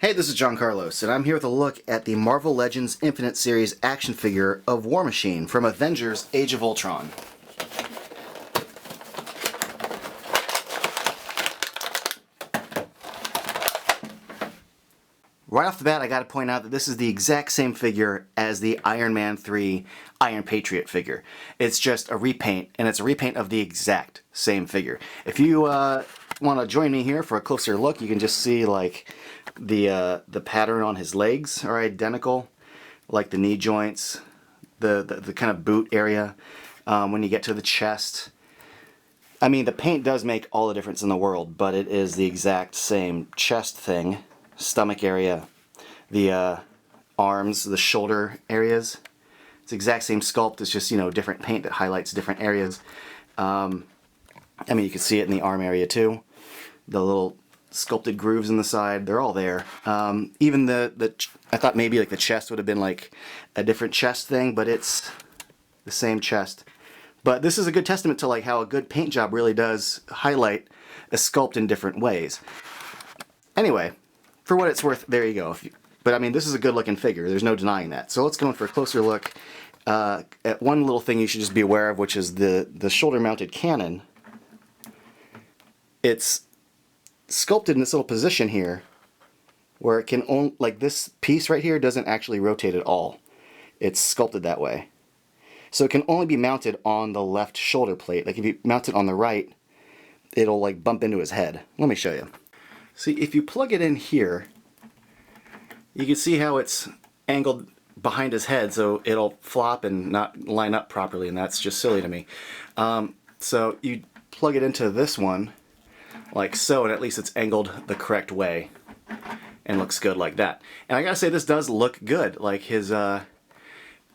Hey, this is John Carlos, and I'm here with a look at the Marvel Legends Infinite Series action figure of War Machine from Avengers Age of Ultron. Right off the bat, I gotta point out that this is the exact same figure as the Iron Man 3 Iron Patriot figure. It's just a repaint, and it's a repaint of the exact same figure. If you want to join me here for a closer look, you can just see like the pattern on his legs are identical, like the knee joints, the kind of boot area. When you get to the chest, I mean, the paint does make all the difference in the world, but it is the exact same chest thing, stomach area, the arms, the shoulder areas. It's the exact same sculpt. It's just, you know, different paint that highlights different areas. I mean, you can see it in the arm area too. The little sculpted grooves in the side, they're all there. Even I thought maybe like the chest would have been like a different chest thing, but it's the same chest. But this is a good testament to like how a good paint job really does highlight a sculpt in different ways. Anyway, for what it's worth, there you go. But I mean, this is a good looking figure. There's no denying that. So let's go in for a closer look at one little thing you should just be aware of, which is the shoulder mounted cannon. It's sculpted in this little position here where it can only, like this piece right here doesn't actually rotate at all. It's sculpted that way. So it can only be mounted on the left shoulder plate. Like if you mount it on the right, it'll like bump into his head. Let me show you. See, if you plug it in here, you can see how it's angled behind his head, so it'll flop and not line up properly, and that's just silly to me. So you plug it into this one like so, and at least it's angled the correct way and looks good like that. And I gotta say, this does look good. Like his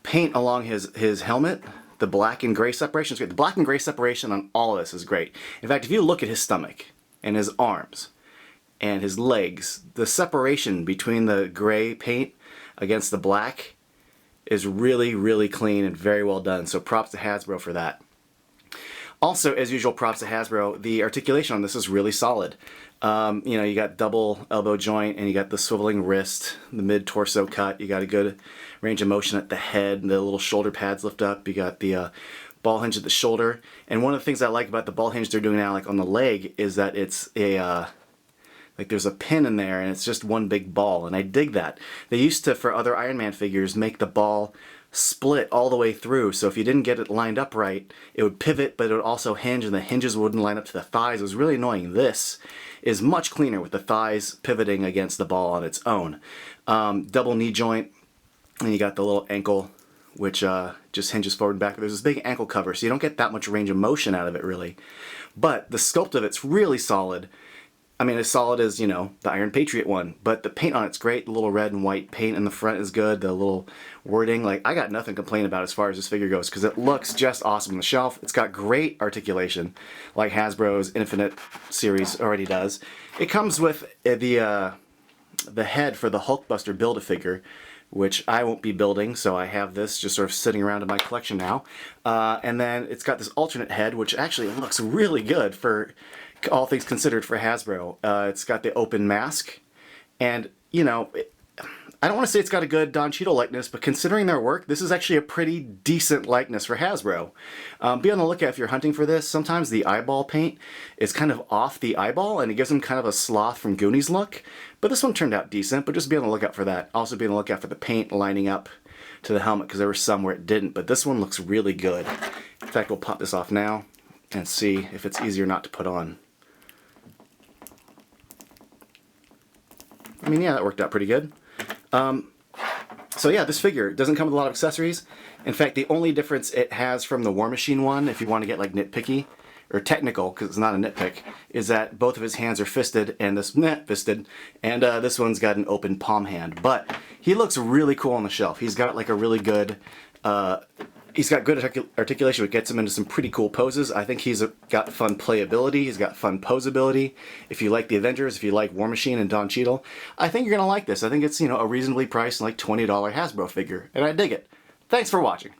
paint along his helmet, the black and gray separation is great. The black and gray separation on all of this is great. In fact, if you look at his stomach and his arms and his legs, the separation between the gray paint against the black is really, really clean and very well done. So props to Hasbro for that. Also, as usual, props to Hasbro. The articulation on this is really solid. You know, you got double elbow joint, and you got the swiveling wrist, the mid-torso cut. You got a good range of motion at the head, and the little shoulder pads lift up. You got the ball hinge at the shoulder. And one of the things I like about the ball hinge they're doing now, like on the leg, is that it's a like there's a pin in there, and it's just one big ball, and I dig that. They used to, for other Iron Man figures, make the ball split all the way through, so if you didn't get it lined up right, it would pivot, but it would also hinge, and the hinges wouldn't line up to the thighs. It was really annoying. This is much cleaner with the thighs pivoting against the ball on its own. Double knee joint, and you got the little ankle, which just hinges forward and back. There's this big ankle cover, so you don't get that much range of motion out of it, really. But the sculpt of it's really solid. I mean, as solid as, you know, the Iron Patriot one, but the paint on it's great. The little red and white paint in the front is good. The little wording, like, I got nothing to complain about as far as this figure goes, because it looks just awesome on the shelf. It's got great articulation, like Hasbro's Infinite series already does. It comes with the head for the Hulkbuster Build-A-Figure, which I won't be building, so I have this just sort of sitting around in my collection now. And then it's got this alternate head, which actually looks really good for all things considered for Hasbro. It's got the open mask, and you know, I don't want to say it's got a good Don Cheadle likeness, but considering their work, this is actually a pretty decent likeness for Hasbro. Be on the lookout if you're hunting for this. Sometimes the eyeball paint is kind of off the eyeball, and it gives them kind of a Sloth from Goonies look, but this one turned out decent, but just be on the lookout for that. Also be on the lookout for the paint lining up to the helmet, because there were some where it didn't, but this one looks really good. In fact, we'll pop this off now and see if it's easier not to put on. I mean, yeah, that worked out pretty good. So yeah, this figure doesn't come with a lot of accessories. In fact, the only difference it has from the War Machine one, if you want to get like nitpicky, or technical, because it's not a nitpick, is that both of his hands are fisted, and this this one's got an open palm hand. But he looks really cool on the shelf. He's got like a really good he's got good articulation, which gets him into some pretty cool poses. I think he's got fun playability. He's got fun posability. If you like the Avengers, if you like War Machine and Don Cheadle, I think you're going to like this. I think it's, you know, a reasonably priced, like $20 Hasbro figure, and I dig it. Thanks for watching.